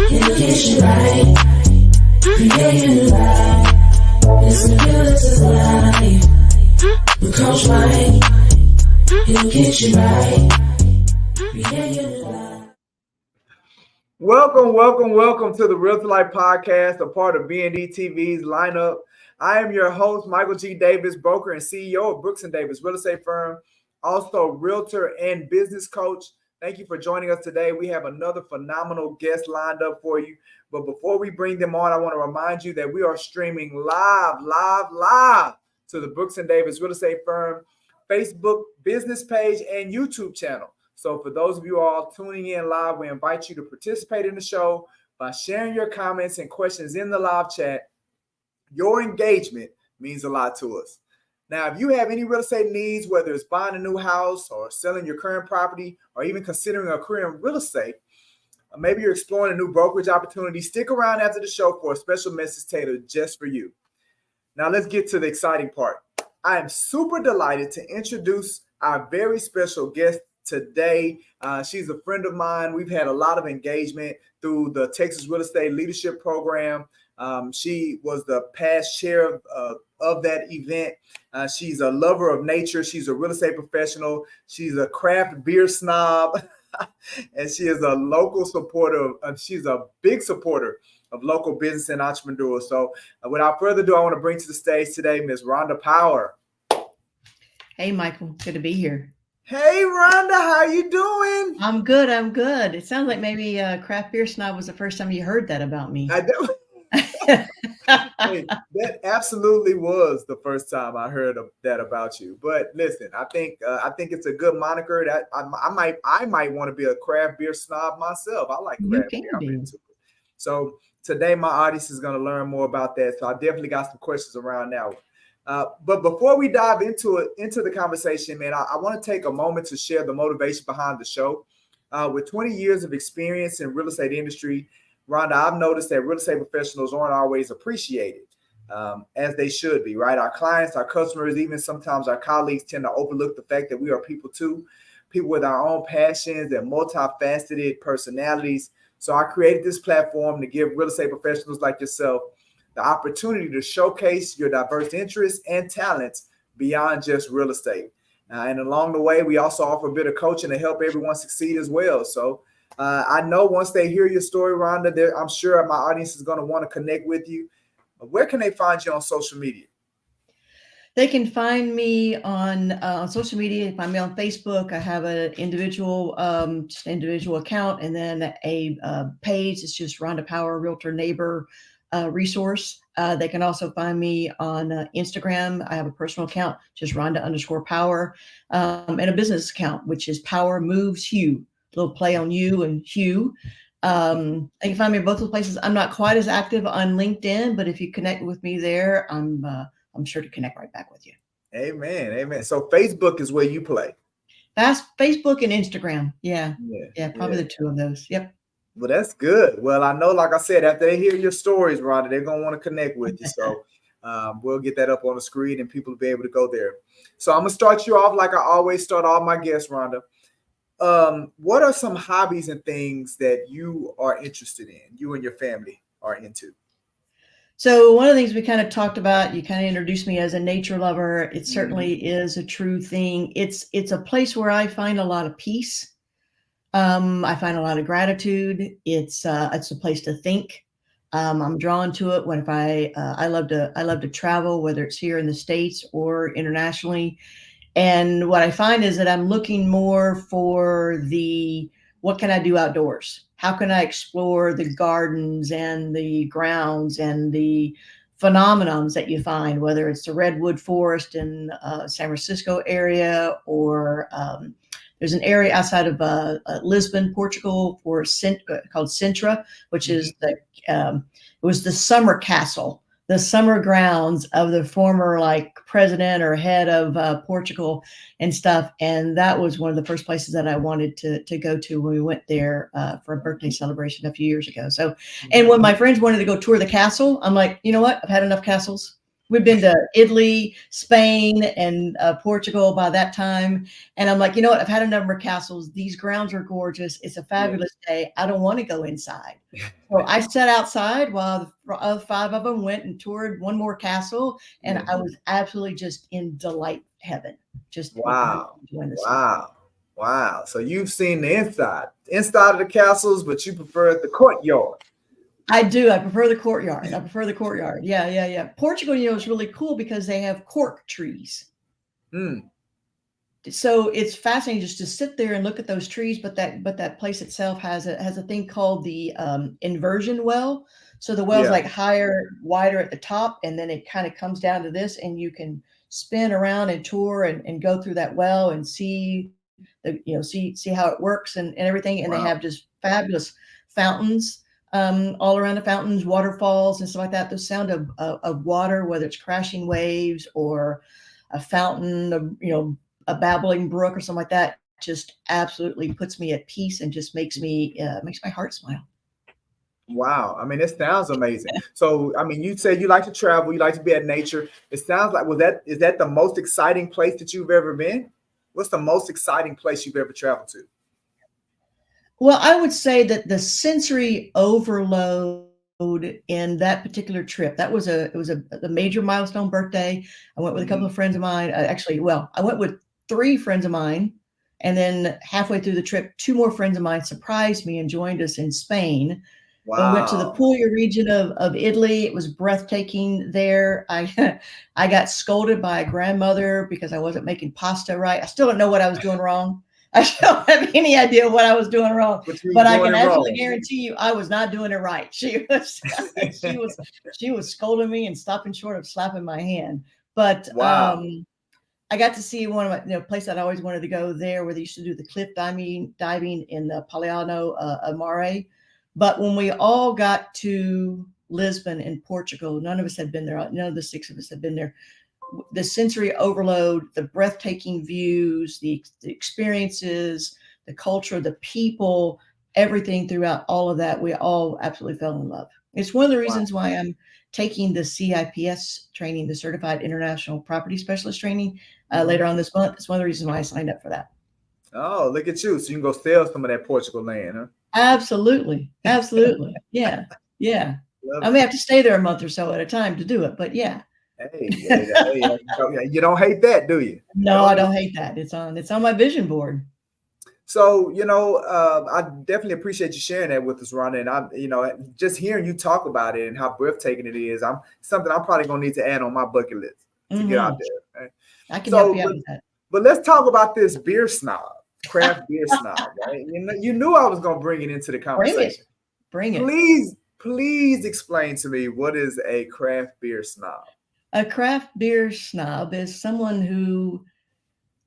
He'll get you right. Create a new life. Listen to Realtors life. With Coach Mike. He'll get you right. Create a new life. Welcome to the Realtor Life Podcast, a part of B&D TV's lineup. I am your host, Michael G. Davis, broker and CEO of Brooks & Davis Real Estate Firm, also realtor and business coach. Thank you for joining us today. We have another phenomenal guest lined up for you. But before we bring them on, I want to remind you that we are streaming live to the Brooks & Davis Real Estate Firm Facebook business page and YouTube channel. So for those of you all tuning in live, we invite you to participate in the show by sharing your comments and questions in the live chat. Your engagement means a lot to us. Now, if you have any real estate needs, whether it's buying a new house or selling your current property or even considering a career in real estate, maybe you're exploring a new brokerage opportunity, stick around after the show for a special message tailored just for you. Now, let's get to the exciting part. I am super delighted to introduce our very special guest today. She's a friend of mine. We've had a lot of engagement through the Texas Real Estate Leadership Program. She was the past chair of that event. She's a lover of nature. She's a real estate professional. She's a craft beer snob. And she is a local supporter. She's a big supporter of local business and entrepreneurs. So without further ado, I want to bring to the stage today, Ms. Rhonda Power. Hey, Michael. Good to be here. Hey, Rhonda, how you doing? I'm good. It sounds like maybe craft beer snob was the first time you heard that about me. I do. Hey, that absolutely was the first time I heard that about you. But listen, I think it's a good moniker. That I might want to be a craft beer snob myself. I like craft beer. I'm into it. So today my audience is going to learn more about that. So I definitely got some questions around that one. But before we dive into the conversation, man, I want to take a moment to share the motivation behind the show. With 20 years of experience in real estate industry, Rhonda, I've noticed that real estate professionals aren't always appreciated as they should be, right? Our clients, our customers, even sometimes our colleagues tend to overlook the fact that we are people too, people with our own passions and multifaceted personalities. So I created this platform to give real estate professionals like yourself the opportunity to showcase your diverse interests and talents beyond just real estate. And along the way, we also offer a bit of coaching to help everyone succeed as well. So I know once they hear your story, Rhonda, I'm sure my audience is going to want to connect with you. Where can they find you on social media? They can find me on social media. Find me on Facebook. I have an individual account, and then a page. It's just Rhonda Power Realtor Neighbor resource. They can also find me on Instagram. I have a personal account, just Rhonda_Power, and a business account, which is Power Moves Hugh. Little play on you and Hugh. You can find me in both those places. I'm not quite as active on LinkedIn, but if you connect with me there, I'm sure to connect right back with you. Amen. So Facebook is where you play. That's Facebook and Instagram. Yeah, probably the two of those. Yep. Well, that's good. Well, I know, like I said, after they hear your stories, Rhonda, they're going to want to connect with you. So we'll get that up on the screen and people will be able to go there. So I'm going to start you off like I always start all my guests, Rhonda. What are some hobbies and things that you are interested in, you and your family are into? So one of the things we kind of talked about, you kind of introduced me as a nature lover. It certainly is a true thing. It's a place where I find a lot of peace. I find a lot of gratitude. It's a place to think. I'm drawn to it when I love to travel, whether it's here in the States or internationally. And what I find is that I'm looking more for what can I do outdoors? How can I explore the gardens and the grounds and the phenomenons that you find, whether it's the redwood forest in San Francisco area, or there's an area outside of Lisbon, Portugal, called Sintra, which is it was the summer castle, the summer grounds of the former president or head of Portugal and stuff. And that was one of the first places that I wanted to go to when we went there for a birthday celebration a few years ago. So, and when my friends wanted to go tour the castle, I'm like, you know what? I've had enough castles. We've been to Italy, Spain, and Portugal by that time. And I'm like, you know what? I've had a number of castles. These grounds are gorgeous. It's a fabulous day. I don't want to go inside. So I sat outside while the other 5 of them went and toured one more castle. And I was absolutely just in delight heaven. Just Wow. enjoying this. Wow. Wow. So you've seen the inside of the castles, but you prefer the courtyard. I do. I prefer the courtyard. Yeah. Portugal, is really cool because they have cork trees. So it's fascinating just to sit there and look at those trees. But that place itself has a thing called the inversion well. So the well's like higher, wider at the top, and then it kind of comes down to this, and you can spin around and tour and go through that well and see see how it works and everything. And they have just fabulous fountains. All around the fountains, waterfalls and stuff like that. The sound of water, whether it's crashing waves or a fountain, a babbling brook or something like that, just absolutely puts me at peace and just makes my heart smile. Wow. I mean, it sounds amazing. So, I mean, you said you like to travel, you like to be at nature. It sounds like, is that the most exciting place that you've ever been? What's the most exciting place you've ever traveled to? Well, I would say that the sensory overload in that particular trip, it was a major milestone birthday. I went with a couple of friends of mine. I went with 3 friends of mine. And then halfway through the trip, 2 more friends of mine surprised me and joined us in Spain. Wow. We went to the Puglia region of Italy. It was breathtaking there. I got scolded by a grandmother because I wasn't making pasta right. I still don't know what I was doing wrong. I don't have any idea what I was doing wrong, but I can absolutely guarantee you I was not doing it right. She was scolding me and stopping short of slapping my hand. But I got to see one of my place that I always wanted to go there, where they used to do the cliff diving in the Poliano Mare. But when we all got to Lisbon in Portugal, none of us had been there. None of the 6 of us had been there. The sensory overload, the breathtaking views, the experiences, the culture, the people, everything throughout all of that, we all absolutely fell in love. It's one of the reasons why I'm taking the CIPS training, the Certified International Property Specialist training, later on this month. It's one of the reasons why I signed up for that. Oh, look at you. So you can go sell some of that Portugal land, huh? Absolutely. Yeah. I may have to stay there a month or so at a time to do it, but yeah. Hey, you don't hate that, do you? No, I don't hate that. It's on my vision board. So, I definitely appreciate you sharing that with us, Rhonda. And I'm, just hearing you talk about it and how breathtaking it is, something I'm probably gonna need to add on my bucket list to get out there. Right? I can help you out with that. But let's talk about this beer snob, craft beer snob, right? You knew I was gonna bring it into the conversation. Bring it. Please explain to me, what is a craft beer snob? A craft beer snob is someone who,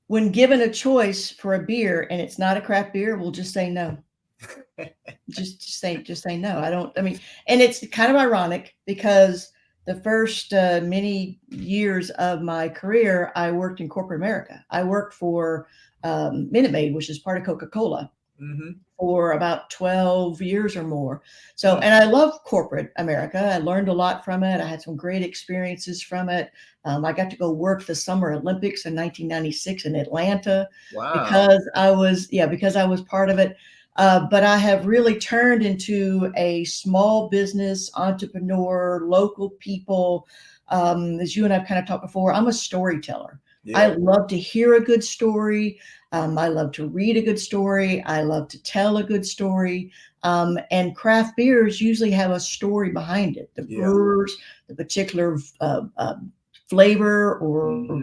when given a choice for a beer and it's not a craft beer, will just say no. just say no. And it's kind of ironic because the first many years of my career, I worked in corporate America. I worked for Minute Maid, which is part of Coca-Cola, for about 12 years or more. So, and I love corporate America. I learned a lot from it. I had some great experiences from it. I got to go work the Summer Olympics in 1996 in Atlanta. Wow. because I was part of it. But I have really turned into a small business entrepreneur, local people. As you and I've kind of talked before, I'm a storyteller. Yeah. I love to hear a good story. I love to read a good story. I love to tell a good story. And craft beers usually have a story behind it. The brewers, the particular flavor or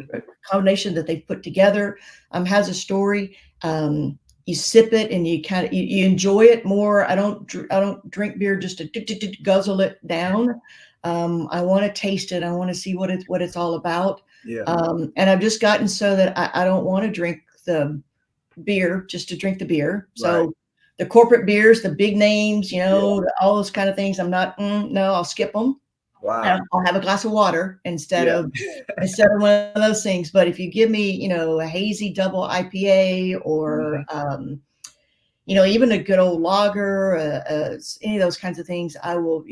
combination that they've put together has a story. You sip it and you enjoy it more. I don't drink beer just to guzzle it down. I want to taste it. I want to see what it's all about. Yeah. And I've just gotten so that I don't want to drink the beer just to drink the beer. So the corporate beers, the big names, all those kind of things, I'm not. No, I'll skip them. Wow. I'll have a glass of water instead of one of those things. But if you give me, a hazy double IPA or, even a good old lager, any of those kinds of things, I will,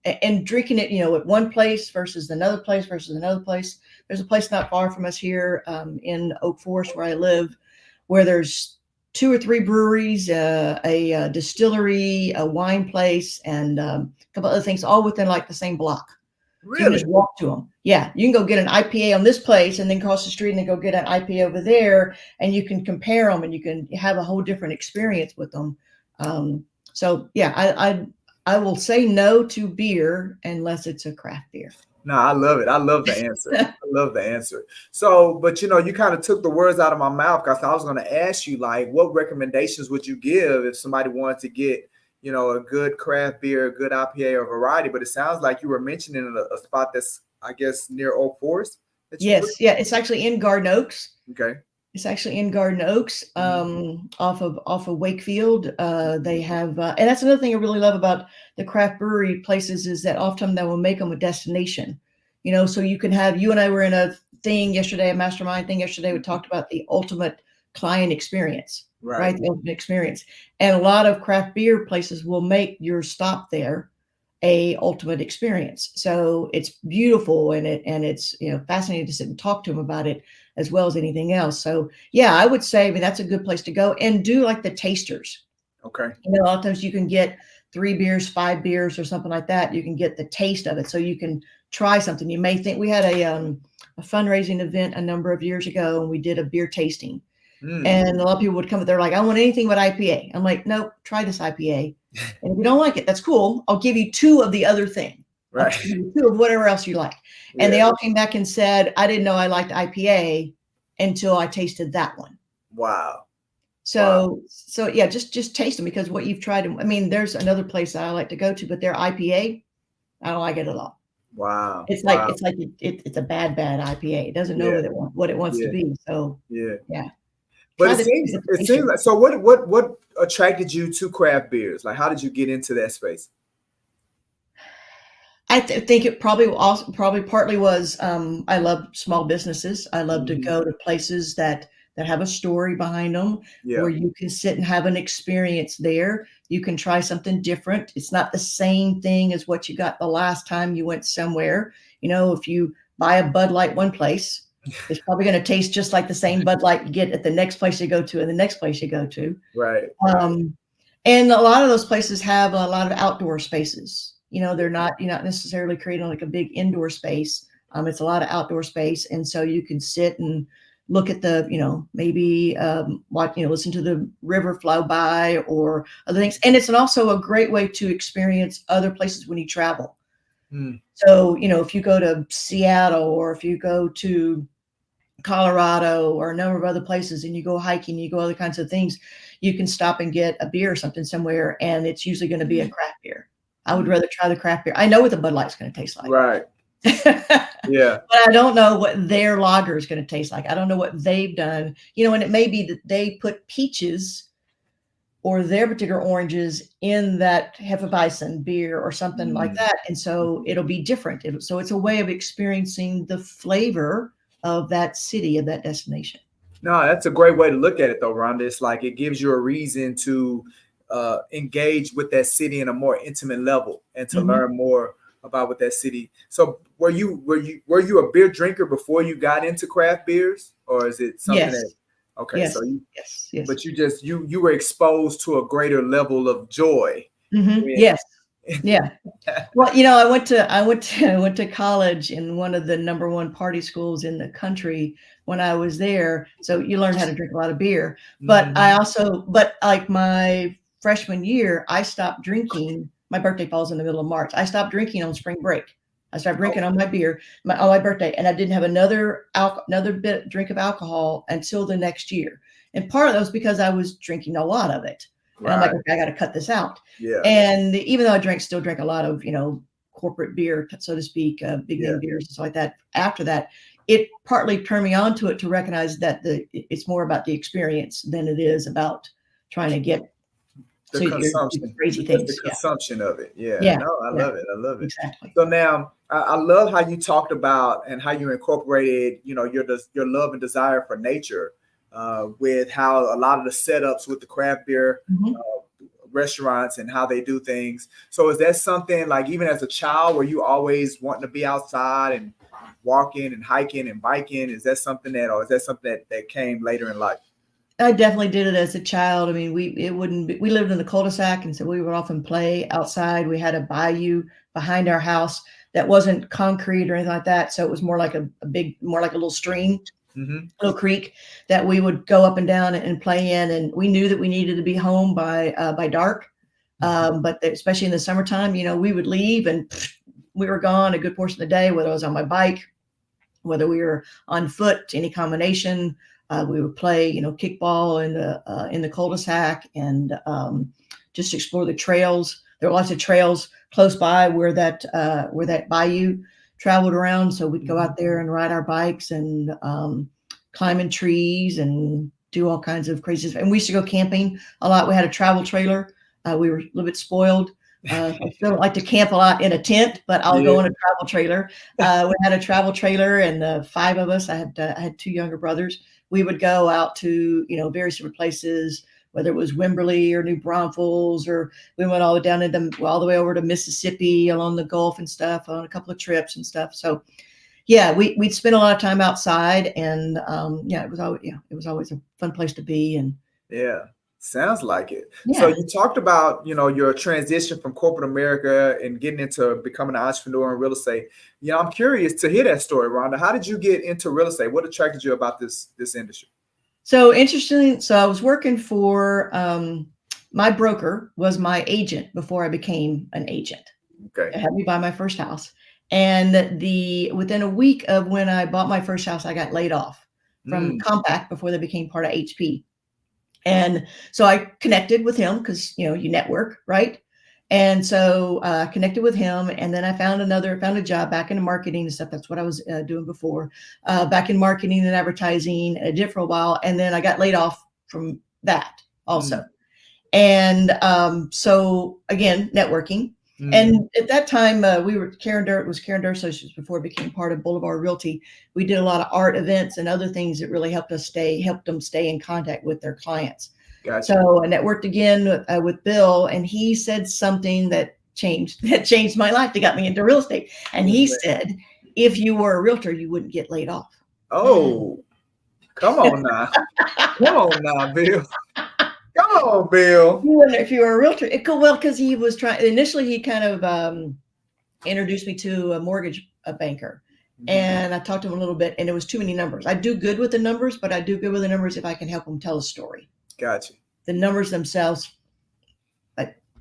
and drinking it, at one place versus another place versus another place. There's a place not far from us here in Oak Forest where I live, where there's 2 or 3 breweries, a distillery, a wine place, and a couple other things, all within like the same block. So you can Really? just walk to them. Yeah, you can go get an IPA on this place and then cross the street and then go get an IPA over there, and you can compare them and you can have a whole different experience with them. So yeah, I will say no to beer unless it's a craft beer. No, I love it. I love the answer. I love the answer. So, but you kind of took the words out of my mouth, because I was going to ask you, like, what recommendations would you give if somebody wanted to get, a good craft beer, a good IPA or variety? But it sounds like you were mentioning a spot that's, I guess, near Oak Forest. Yes. Yeah. It's actually in Garden Oaks. Okay. It's actually in Garden Oaks, off of Wakefield. They have, and that's another thing I really love about the craft brewery places, is that often they will make them a destination. So you and I were in a thing yesterday, a mastermind thing yesterday. We talked about the ultimate client experience, right? The ultimate experience, and a lot of craft beer places will make your stop there a ultimate experience. So it's beautiful, and it's fascinating to sit and talk to them about it as well as anything else. So yeah, I would say, that's a good place to go and do like the tasters. Okay. A lot of times you can get 3 beers, 5 beers, or something like that. You can get the taste of it, so you can try something. You may think, we had a fundraising event a number of years ago, and we did a beer tasting. And a lot of people would come up, they're like, I want anything but IPA. I'm like, nope, try this IPA. And if you don't like it, that's cool. I'll give you 2 of the other thing. Right. 2 of whatever else you like. And they all came back and said, I didn't know I liked IPA until I tasted that one. Wow. So yeah, just taste them, because what you've tried. There's another place that I like to go to, but their IPA, I don't like it at all. Wow. It's like it's a bad IPA. It doesn't know what it wants to be. So yeah. But it seems like, so what attracted you to craft beers? Like, how did you get into that space? I think it probably partly was, I love small businesses. I love to go to places that have a story behind them, where you can sit and have an experience there. You can try something different. It's not the same thing as what you got the last time you went somewhere. If you buy a Bud Light one place, it's probably going to taste just like the same Bud Light you get at the next place you go to and the next place you go to. Right. And a lot of those places have a lot of outdoor spaces. You're not necessarily creating like a big indoor space. It's a lot of outdoor space. And so you can sit and look at the, maybe listen to the river flow by or other things. And it's also a great way to experience other places when you travel. So, if you go to Seattle, or if you go to Colorado, or a number of other places, and you go hiking, you go other kinds of things, you can stop and get a beer or something somewhere, and it's usually going to be a craft beer. I would rather try the craft beer. I know what the Bud Light's going to taste like. Right. Yeah. But I don't know what their lager is going to taste like. I don't know what they've done, and it may be that they put peaches or their particular oranges in that Hefeweizen beer or something like that. And so it'll be different. So it's a way of experiencing the flavor of that city, of that destination. No, that's a great way to look at it, though, Rhonda. It's like it gives you a reason to engage with that city in a more intimate level, and to learn more about what that city. So were you a beer drinker before you got into craft beers, or is it something that? Okay, yes. So yes. But you were exposed to a greater level of joy. Yes. Yeah. Well, I went to college in one of the number 1 party schools in the country when I was there. So you learn how to drink a lot of beer. But but like my freshman year, I stopped drinking. My birthday falls in the middle of March. I stopped drinking on spring break. I started drinking on my beer, on my birthday, and I didn't have another drink of alcohol until the next year. And part of that was because I was drinking a lot of it. And I'm like, okay, I got to cut this out. Yeah. And even though I still drank a lot of, corporate beer, so to speak, big name beers and stuff like that. After that, it partly turned me on to it, to recognize that it's more about the experience than it is about trying to get the consumption, crazy things. The consumption of it. Yeah. No, I love it. I love it. Exactly. So now I love how you talked about and how you incorporated, your love and desire for nature with how a lot of the setups with the craft beer Mhm. restaurants and how they do things. So is that something like even as a child were you always wanting to be outside and walking and hiking and biking? Is that something that, or is that something that came later in life? I definitely did it as a child. I mean, we lived in the cul-de-sac, and so we would often play outside. We had a bayou behind our house that wasn't concrete or anything like that. So it was more like more like a little stream, Mm-hmm. little creek that we would go up and down and play in. And we knew that we needed to be home by dark. But especially in the summertime, we would leave and we were gone a good portion of the day, whether I was on my bike, whether we were on foot, any combination. We would play, kickball in the cul-de-sac and just explore the trails. There were lots of trails close by where that bayou traveled around. So we'd go out there and ride our bikes and climb in trees and do all kinds of crazy stuff. And we used to go camping a lot. We had a travel trailer. We were a little bit spoiled. I still don't like to camp a lot in a tent, but I'll go in a travel trailer. We had a travel trailer, and the 5 of us. I had 2 younger brothers. We would go out to various different places, whether it was Wimberley or New Braunfels, or we went all the way over to Mississippi along the Gulf and stuff on a couple of trips and stuff. So yeah, we'd spend a lot of time outside, and it was always a fun place to be. And yeah. Sounds like it. yeah. So you talked about, your transition from corporate America and getting into becoming an entrepreneur in real estate. I'm curious to hear that story, Rhonda. How did you get into real estate? What attracted you about this industry? So interesting. So I was working for my broker was my agent before I became an agent. Okay. It had me buy my first house. And within a week of when I bought my first house, I got laid off from Compact before they became part of HP. And so I connected with him because, you network, right? And so I connected with him, and then I found a job back in marketing and stuff. That's what I was doing before, back in marketing and advertising. I did for a while, and then I got laid off from that also. And so again, networking. And at that time, we were Karen Durr Associates before it became part of Boulevard Realty. We did a lot of art events and other things that really helped them stay in contact with their clients. Gotcha. So I networked again with Bill, and he said something that changed my life, that got me into real estate. And he said, if you were a realtor, you wouldn't get laid off. Oh, come on now. Come on now, Bill. Come on, Bill. If you were a realtor, because he was trying. Initially, he kind of introduced me to a mortgage banker, and I talked to him a little bit, and it was too many numbers. I do good with the numbers, but I do good with the numbers if I can help them tell a story. Gotcha. The numbers themselves,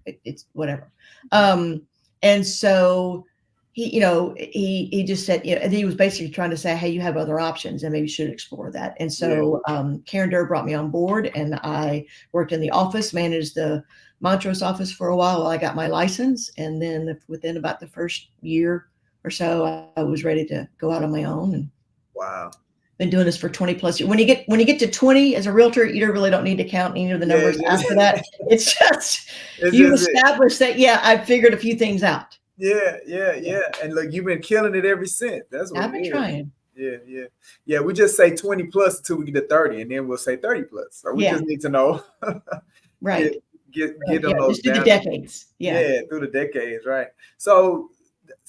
it's whatever. And so he just said, and he was basically trying to say, hey, you have other options and maybe you should explore that. And so Karen Durr brought me on board, and I worked in the office, managed the Montrose office for a while I got my license. And then within about the first year or so, I was ready to go out on my own. And wow. Been doing this for 20 plus years. When you get to 20 as a realtor, you really don't need to count any of the numbers after that. It's just, you establish that, I've figured a few things out. Yeah. And look, you've been killing it ever since. That's what I've been trying. Yeah. We just say 20 plus until we get to 30, and then we'll say 30 plus. So we just need to know. Right. Get those just through the decades. Yeah, through the decades, right. So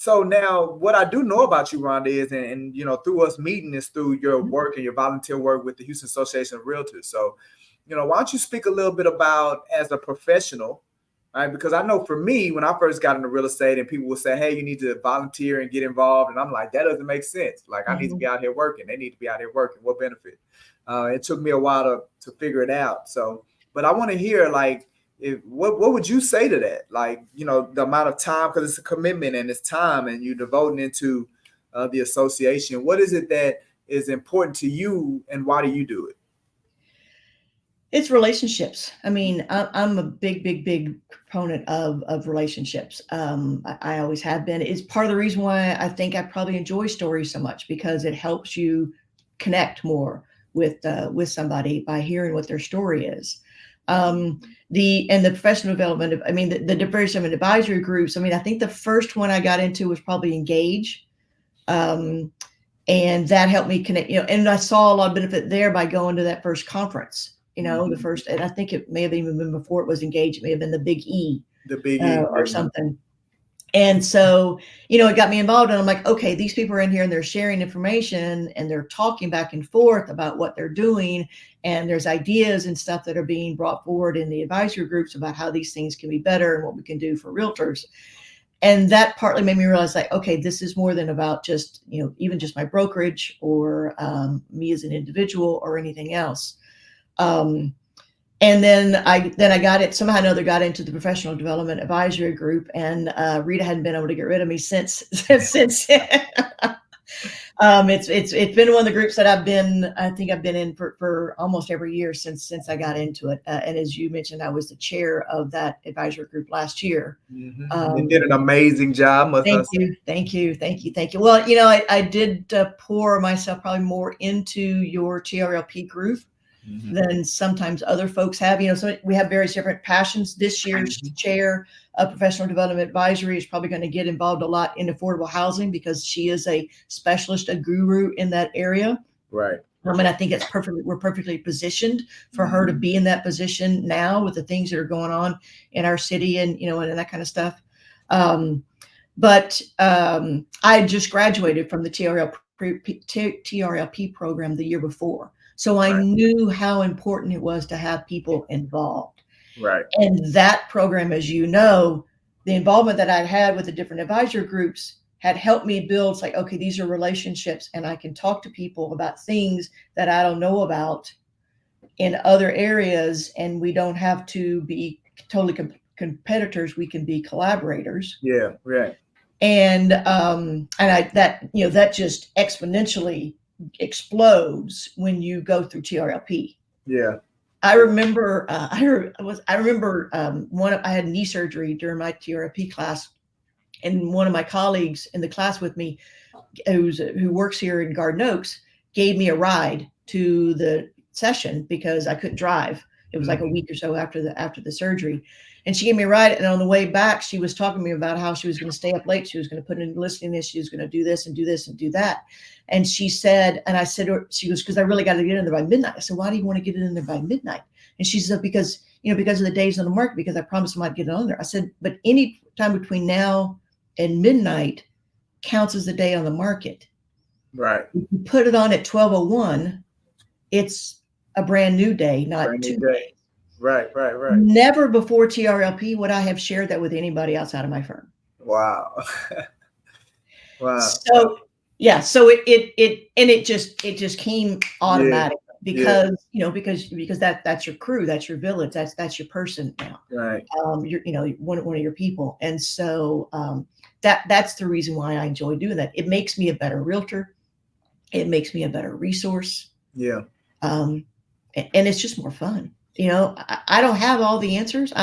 now what I do know about you, Rhonda, is, and through us meeting is through your work and your volunteer work with the Houston Association of Realtors. So, why don't you speak a little bit about as a professional, right? Because I know for me, when I first got into real estate and people would say, hey, you need to volunteer and get involved. And I'm like, that doesn't make sense. Like, I need to be out here working. They need to be out here working. What benefit? It took me a while to figure it out. So, but I want to hear, like, what would you say to that? Like, the amount of time, because it's a commitment and it's time and you're devoting into the association. What is it that is important to you, and why do you do it? It's relationships. I mean, I'm a big proponent of relationships. I always have been. It's part of the reason why I think I probably enjoy stories so much, because it helps you connect more with somebody by hearing what their story is. The professional development of, the various different advisory groups. I think the first one I got into was probably Engage. And that helped me connect, and I saw a lot of benefit there by going to that first conference, the first, and I think it may have even been before it was engaged. It may have been the Big E, The Big E or something. And so, it got me involved, and I'm like, okay, these people are in here and they're sharing information and they're talking back and forth about what they're doing. And there's ideas and stuff that are being brought forward in the advisory groups about how these things can be better and what we can do for realtors. And that partly made me realize, like, okay, this is more than about just, even just my brokerage or me as an individual or anything else. And then I got it somehow or another, got into the professional development advisory group, and Rita hadn't been able to get rid of me since. It's been one of the groups that I think I've been in for almost every year since I got into it. And as you mentioned, I was the chair of that advisory group last year. You did an amazing job. Thank you. Well, I did pour myself probably more into your TRLP group than sometimes other folks have. So we have various different passions. This year's chair of professional development advisory is probably going to get involved a lot in affordable housing because she is a specialist, a guru in that area. Right. And I think we're perfectly positioned for her to be in that position now with the things that are going on in our city and, and that kind of stuff. But I just graduated from the TRLP program the year before. So I knew how important it was to have people involved. Right. And that program, as you know, the involvement that I'd had with the different advisor groups had helped me build, like, okay, these are relationships and I can talk to people about things that I don't know about in other areas. And we don't have to be totally competitors. We can be collaborators. Yeah. Right. And that just exponentially explodes when you go through TRLP. Yeah. I remember I had knee surgery during my TRLP class, and one of my colleagues in the class with me, who works here in Garden Oaks, gave me a ride to the session because I couldn't drive. It was like a week or so after the surgery. And she gave me a ride. And on the way back, she was talking to me about how she was going to stay up late. She was going to put in listening this. She was going to do this and do this and do that. And she said, and I said, she goes, because I really got to get in there by midnight. I said, why do you want to get in there by midnight? And she said, because of the days on the market, because I promised I might get it on there. I said, but any time between now and midnight counts as the day on the market. Right. If you put it on at 12:01, it's a brand new day, not brand 2 days. Right. Never before TRLP would I have shared that with anybody outside of my firm. Wow. Wow. So yeah, so it just came automatic because that's your crew, that's your village, that's your person now. Right. You're one of your people, and so that's the reason why I enjoy doing that. It makes me a better realtor. It makes me a better resource. Yeah. And it's just more fun. I don't have all the answers.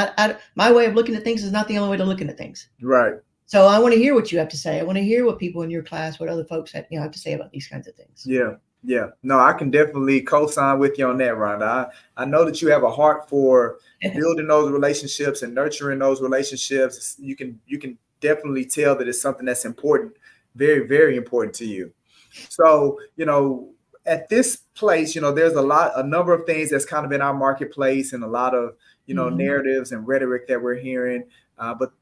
My way of looking at things is not the only way to looking at things. Right. So I want to hear what you have to say. I want to hear what people in your class, what other folks have to say about these kinds of things. Yeah. Yeah. No, I can definitely co-sign with you on that, Rhonda. I know that you have a heart for building those relationships and nurturing those relationships. You can definitely tell that it's something that's important, very, very important to you. So, at this place, there's a number of things that's kind of in our marketplace and a lot of, narratives and rhetoric that we're hearing. But,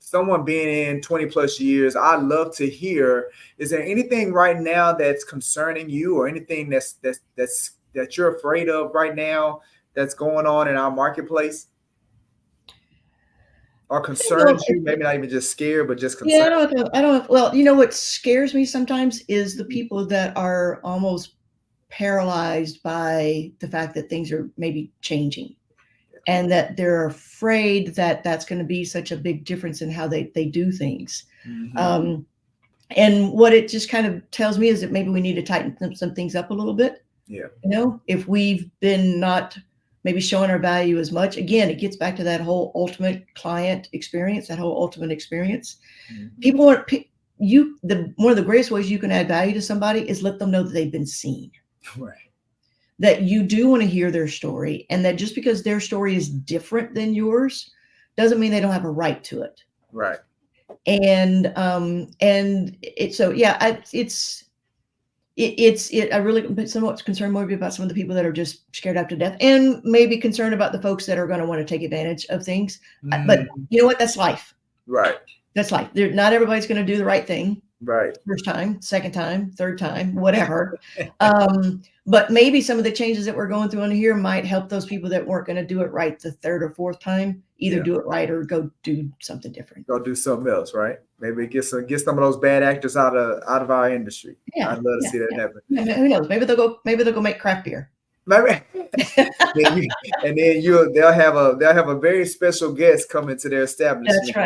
someone being in 20 plus years, I'd love to hear, is there anything right now that's concerning you or anything that you're afraid of right now that's going on in our marketplace? Or concerns you, maybe not even just scared, but just concerned? Yeah, I don't. Well, what scares me sometimes is the people that are almost paralyzed by the fact that things are maybe changing, and that they're afraid that that's going to be such a big difference in how they do things. And what it just kind of tells me is that maybe we need to tighten some things up a little bit. Yeah. If we've been not maybe showing our value as much, again, it gets back to that whole ultimate client experience, that whole ultimate experience. People want one of the greatest ways you can add value to somebody is let them know that they've been seen. Right. That you do want to hear their story, and that just because their story is different than yours doesn't mean they don't have a right to it. Right. And it's I really somewhat concerned more about some of the people that are just scared up to death, and maybe concerned about the folks that are going to want to take advantage of things. But you know what? That's life. Right. That's life. Not everybody's going to do the right thing. Right. First time, second time, third time, whatever. But maybe some of the changes that we're going through on here might help those people that weren't going to do it right the third or fourth time, either do it right or go do something different. Go do something else, right? Maybe get some of those bad actors out of our industry. Yeah, I'd love to see that happen. Yeah, who knows? Maybe they'll go make craft beer. Maybe. and then they'll have a very special guest coming to their establishment. That's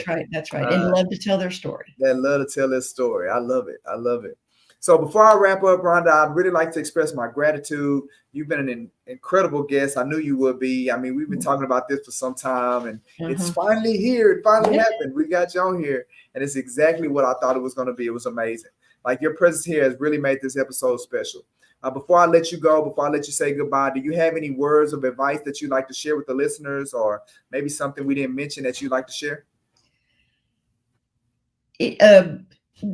right. That's right. And love to tell their story. They love to tell their story. I love it. So before I wrap up, Rhonda, I'd really like to express my gratitude. You've been an incredible guest. I knew you would be. I mean, we've been talking about this for some time, and it's finally here. It finally happened. We got you on here, and it's exactly what I thought it was going to be. It was amazing. Like, your presence here has really made this episode special. Before I let you go, before I let you say goodbye, do you have any words of advice that you'd like to share with the listeners, or maybe something we didn't mention that you'd like to share?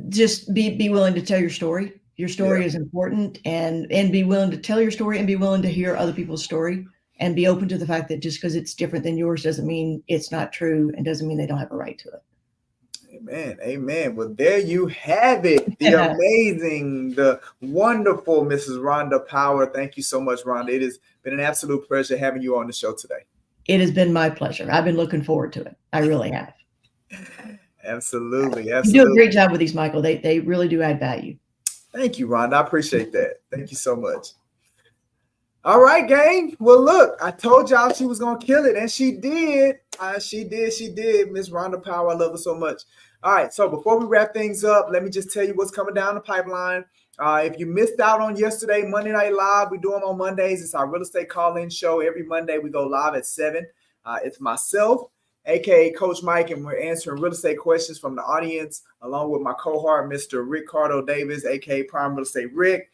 Just be willing to tell your story. Your story is important, and be willing to tell your story, and be willing to hear other people's story, and be open to the fact that just because it's different than yours doesn't mean it's not true, and doesn't mean they don't have a right to it. Amen. Well, there you have it. The amazing, the wonderful Mrs. Rhonda Power. Thank you so much, Rhonda. It has been an absolute pleasure having you on the show today. It has been my pleasure. I've been looking forward to it. I really have. Absolutely. You do a great job with these, Michael. They really do add value. Thank you, Rhonda. I appreciate that. Thank you so much. All right, gang. Well, look, I told y'all she was going to kill it, and she did. She did. Miss Rhonda Power. I love her so much. All right, so before we wrap things up, let me just tell you what's coming down the pipeline. If you missed out on yesterday, Monday Night Live, we do them on Mondays. It's our real estate call-in show. Every Monday, we go live at 7. It's myself, a.k.a. Coach Mike, and we're answering real estate questions from the audience, along with my cohort, Mr. Ricardo Davis, a.k.a. Prime Real Estate Rick.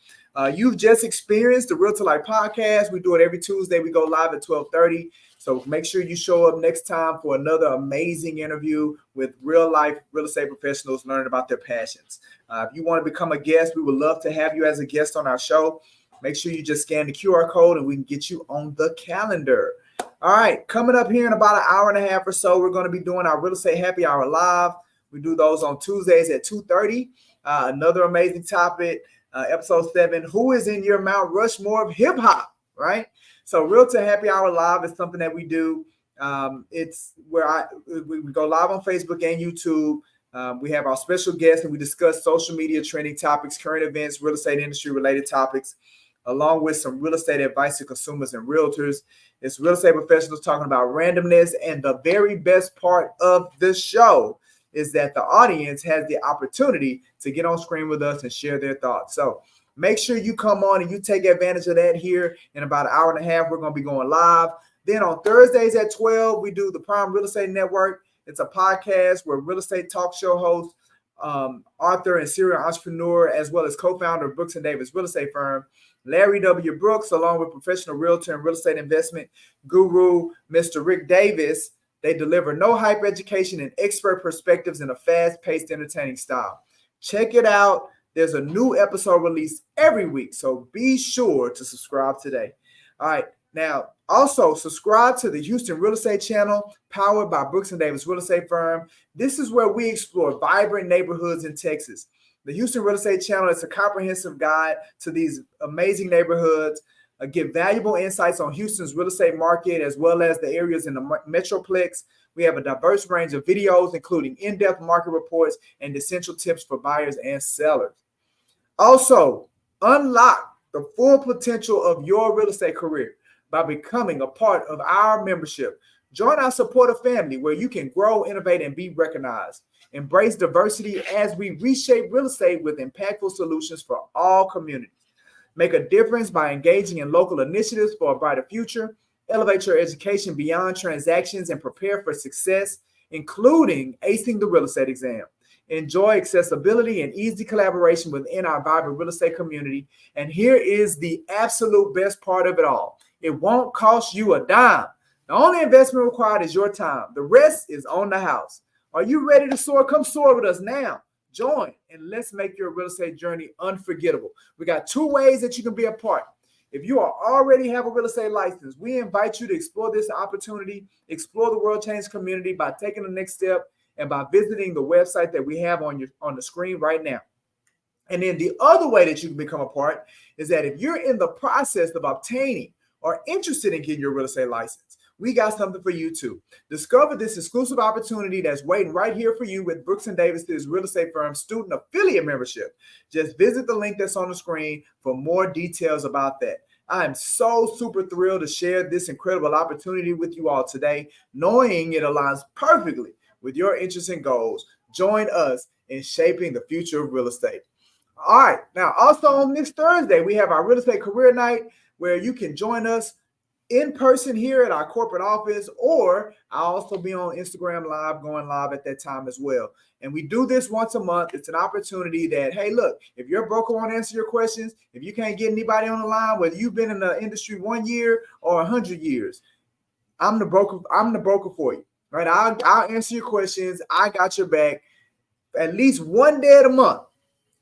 You've just experienced the Realtor Life podcast. We do it every Tuesday. We go live at 12:30. So make sure you show up next time for another amazing interview with real-life real estate professionals learning about their passions. If you want to become a guest, we would love to have you as a guest on our show. Make sure you just scan the QR code and we can get you on the calendar. All right, coming up here in about an hour and a half or so, we're going to be doing our Real Estate Happy Hour live. We do those on Tuesdays at 2:30. Another amazing topic, episode 7, who is in your Mount Rushmore of hip hop, right? So Realtor Happy Hour live is something that we do. It's where we go live on Facebook and YouTube. We have our special guests and we discuss social media trending topics, current events, real estate industry related topics, along with some real estate advice to consumers and realtors. It's real estate professionals talking about randomness. And the very best part of the show is that the audience has the opportunity to get on screen with us and share their thoughts. So make sure you come on and you take advantage of that here in about an hour and a half. We're going to be going live. Then on Thursdays at 12, we do the Prime Real Estate Network. It's a podcast where real estate talk show host, author and serial entrepreneur, as well as co-founder of Brooks & Davis Real Estate Firm, Larry W. Brooks, along with professional realtor and real estate investment guru, Mr. Rick Davis. They deliver no hype education and expert perspectives in a fast-paced, entertaining style. Check it out. There's a new episode released every week, so be sure to subscribe today. All right. Now, also subscribe to the Houston Real Estate Channel, powered by Brooks & Davis Real Estate Firm. This is where we explore vibrant neighborhoods in Texas. The Houston Real Estate Channel is a comprehensive guide to these amazing neighborhoods, give valuable insights on Houston's real estate market, as well as the areas in the Metroplex. We have a diverse range of videos, including in-depth market reports and essential tips for buyers and sellers. Also, unlock the full potential of your real estate career by becoming a part of our membership. Join our supportive family where you can grow, innovate, and be recognized. Embrace diversity as we reshape real estate with impactful solutions for all communities. Make a difference by engaging in local initiatives for a brighter future. Elevate your education beyond transactions and prepare for success, including acing the real estate exam. Enjoy accessibility and easy collaboration within our vibrant real estate community. And here is the absolute best part of it all. It won't cost you a dime. The only investment required is your time. The rest is on the house. Are you ready to soar? Come soar with us now. Join and let's make your real estate journey unforgettable. We got 2 ways that you can be a part. If you already have a real estate license, we invite you to explore this opportunity, explore the World Change community by taking the next step and by visiting the website that we have on the screen right now. And then the other way that you can become a part is that if you're in the process of obtaining or interested in getting your real estate license, we got something for you too. Discover this exclusive opportunity that's waiting right here for you with Brooks & Davis' real estate firm student affiliate membership. Just visit the link that's on the screen for more details about that. I am so super thrilled to share this incredible opportunity with you all today, knowing it aligns perfectly with your interests and goals. Join us in shaping the future of real estate. All right. Now, also on this Thursday, we have our real estate career night where you can join us in person here at our corporate office, or I'll also be on Instagram Live, going live at that time as well. And we do this once a month. It's an opportunity that, hey, look, if your broker won't answer your questions, if you can't get anybody on the line, whether you've been in the industry 1 year or 100 years, I'm the broker for you, right? I'll answer your questions. I got your back. At least one day of the month,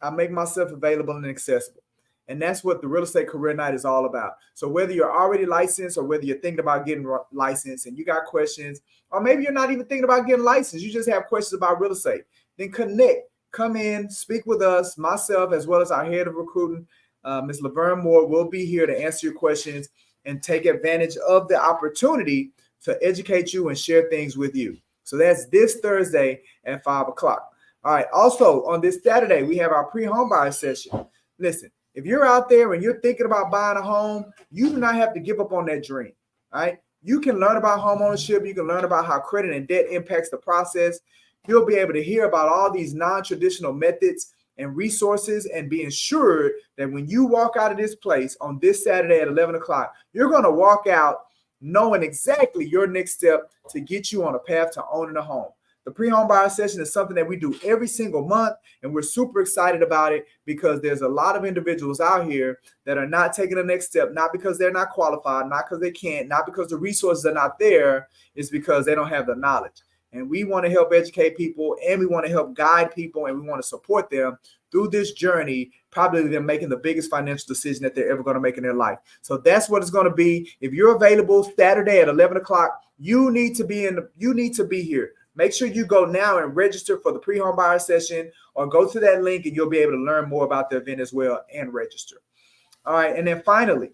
I make myself available and accessible. And that's what the Real Estate Career Night is all about. So whether you're already licensed or whether you're thinking about getting licensed and you got questions, or maybe you're not even thinking about getting licensed, you just have questions about real estate, then connect, come in, speak with us, myself, as well as our head of recruiting, Ms. Laverne Moore, will be here to answer your questions and take advantage of the opportunity to educate you and share things with you. So that's this Thursday at 5 o'clock. All right. Also, on this Saturday, we have our pre-home buyer session. Listen, if you're out there and you're thinking about buying a home, you do not have to give up on that dream, right? You can learn about home ownership. You can learn about how credit and debt impacts the process. You'll be able to hear about all these non-traditional methods and resources and be assured that when you walk out of this place on this Saturday at 11 o'clock, you're going to walk out knowing exactly your next step to get you on a path to owning a home. The pre-home buyer session is something that we do every single month, and we're super excited about it because there's a lot of individuals out here that are not taking the next step, not because they're not qualified, not because they can't, not because the resources are not there, it's because they don't have the knowledge. And we want to help educate people, and we want to help guide people, and we want to support them through this journey, probably them making the biggest financial decision that they're ever going to make in their life. So that's what it's going to be. If you're available Saturday at 11 o'clock, you need to be here. Make sure you go now and register for the pre-home buyer session, or go to that link and you'll be able to learn more about the event as well and register. All right. And then finally,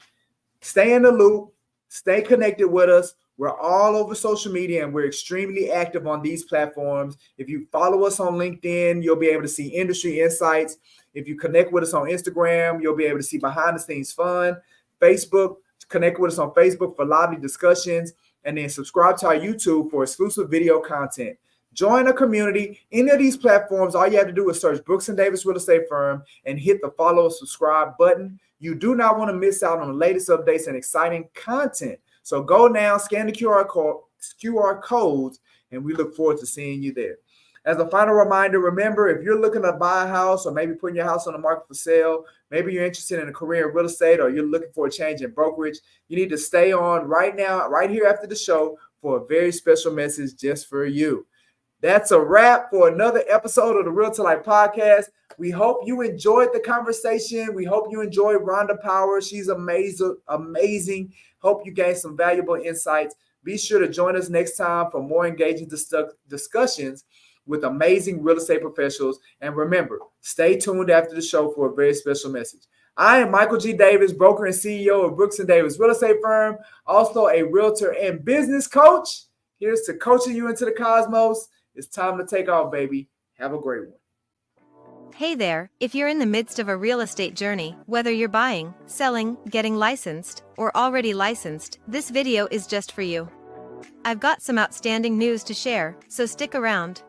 stay in the loop, stay connected with us. We're all over social media and we're extremely active on these platforms. If you follow us on LinkedIn, you'll be able to see industry insights. If you connect with us on Instagram, you'll be able to see behind the scenes fun. Facebook, connect with us on Facebook for lively discussions. And then subscribe to our YouTube for exclusive video content. Join a community. Any of these platforms, all you have to do is search Brooks & Davis Real Estate Firm and hit the follow or subscribe button. You do not want to miss out on the latest updates and exciting content. So go now, scan the QR codes, and we look forward to seeing you there. As a final reminder, remember, if you're looking to buy a house or maybe putting your house on the market for sale, maybe you're interested in a career in real estate or you're looking for a change in brokerage, you need to stay on right now, right here after the show for a very special message just for you. That's a wrap for another episode of the Realtor Life Podcast. We hope you enjoyed the conversation. We hope you enjoyed Rhonda Power. She's amazing. Hope you gained some valuable insights. Be sure to join us next time for more engaging discussions with amazing real estate professionals. And remember, stay tuned after the show for a very special message. I am Michael G. Davis, broker and CEO of Brooks & Davis Real Estate Firm, also a realtor and business coach. Here's to coaching you into the cosmos. It's time to take off, baby. Have a great one. Hey there, if you're in the midst of a real estate journey, whether you're buying, selling, getting licensed, or already licensed, this video is just for you. I've got some outstanding news to share, so stick around.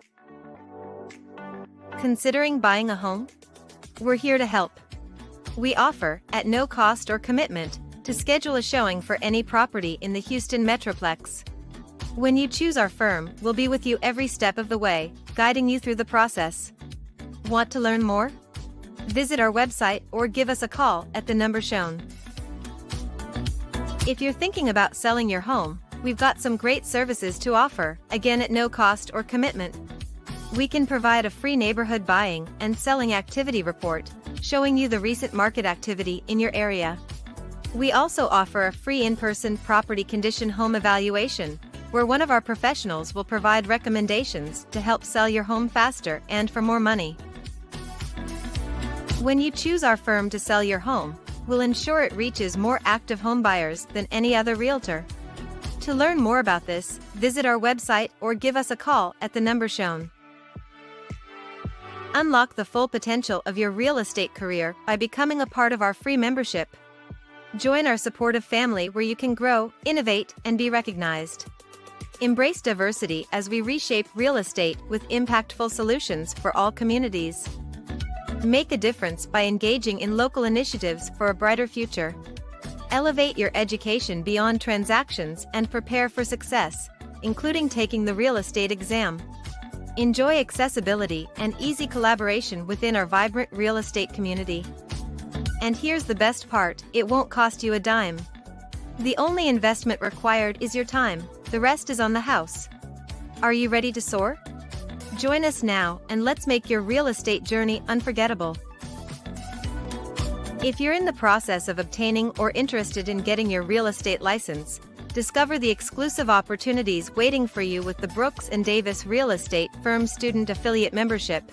Considering buying a home? We're here to help. We offer, at no cost or commitment, to schedule a showing for any property in the Houston Metroplex. When you choose our firm, we'll be with you every step of the way, guiding you through the process. Want to learn more? Visit our website or give us a call at the number shown. If you're thinking about selling your home, we've got some great services to offer, again at no cost or commitment. We can provide a free neighborhood buying and selling activity report, showing you the recent market activity in your area. We also offer a free in-person property condition home evaluation, where one of our professionals will provide recommendations to help sell your home faster and for more money. When you choose our firm to sell your home, we'll ensure it reaches more active home buyers than any other realtor. To learn more about this, visit our website or give us a call at the number shown. Unlock the full potential of your real estate career by becoming a part of our free membership. Join our supportive family where you can grow, innovate, and be recognized. Embrace diversity as we reshape real estate with impactful solutions for all communities. Make a difference by engaging in local initiatives for a brighter future. Elevate your education beyond transactions and prepare for success, including taking the real estate exam. Enjoy accessibility and easy collaboration within our vibrant real estate community. And here's the best part, it won't cost you a dime. The only investment required is your time, the rest is on the house. Are you ready to soar? Join us now and let's make your real estate journey unforgettable. If you're in the process of obtaining or interested in getting your real estate license, discover the exclusive opportunities waiting for you with the Brooks & Davis Real Estate Firm Student Affiliate Membership.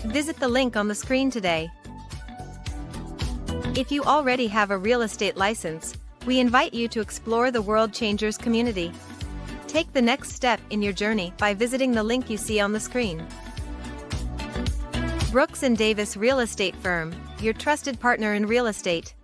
Visit the link on the screen today. If you already have a real estate license, we invite you to explore the World Changers community. Take the next step in your journey by visiting the link you see on the screen. Brooks & Davis Real Estate Firm, your trusted partner in real estate.